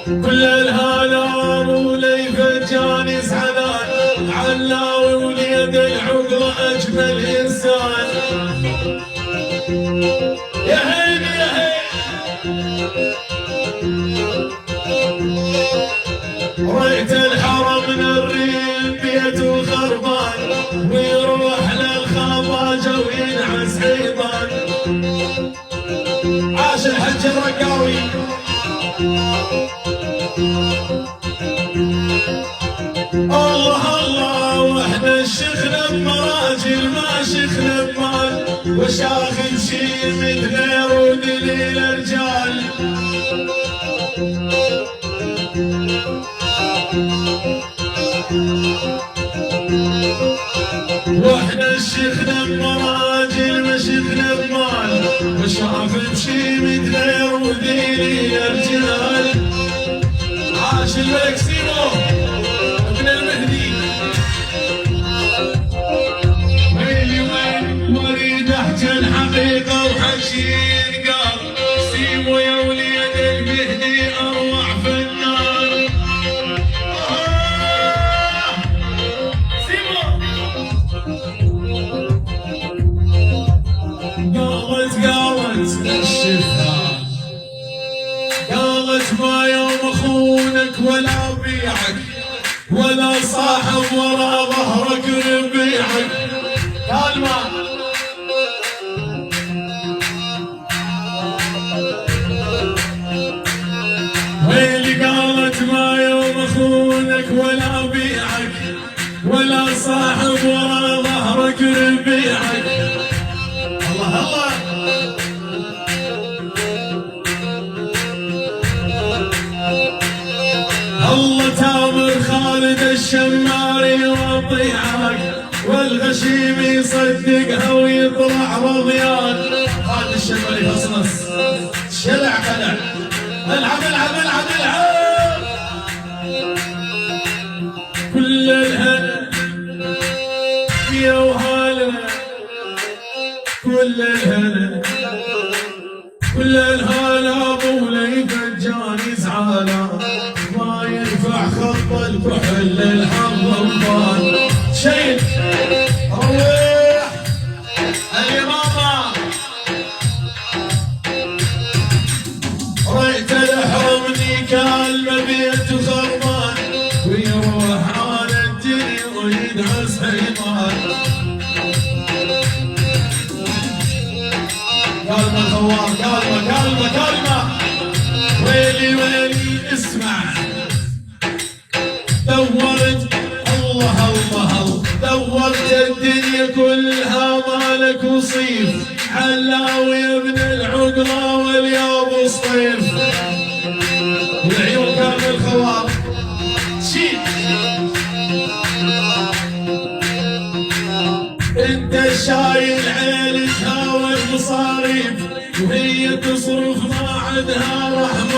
كل الهالام وليفة جاني زعلان، علاوي وليد العقلة أجمل إنسان. يا هيل يا هيل ريت الحرم من الريم بيته خربان، ويروح للخواجة وينعس حيطان. عاش الحج الرقاوي. الله الله واحنا الشيخنا بمراجل ما شيخنا بمال، وشاخد شي من غير ودليل رجال. واحنا الشيخنا بمراجل ما شيخنا بمال، وشاخد شي من غير ودليل رجال. عاش الملك سيمو ابن المهدي. ويلي وين وريد احكي الحقيقة وحكي ينقال، سيمو يا وليد المهدي اروع فنان. سيمو قالت للشفاه، قالت ما يوم اخونك ولا بيعك، ولا صاحب ورا ظهرك ربيعك. قال ما ويلي قالت ما يوم اخونك ولا بيعك، ولا صاحب ورا ظهرك ربيعك. الله الله الله تامر خالد الشماري يوضيعك، والغشيم يصدقها ويطلع رضيان. خالد الشماري فصنص شلع قلع. العب العب العب العب. كل الهنا يا وهلا، كل الهنا كل الهلا ابو ليفة جاني زعلان، ما ينفع خط الكحل الحضرمان. شيل روح الإمامة. ريت الحرمني كان مبيت خربان، ويروح على الدنيا ويدعس حيطان. كلمة الخوار كلمة كلمة. ويلي ويلي اسمع، دورت الله الله دورت الدنيا كلها مالك وصيف، علاوي ابن العقلة والياب صيف. والعيون كان الخوار شيل. انت شايل عيلتها والمصاريف، وهي تصرف ما عندها رحمة.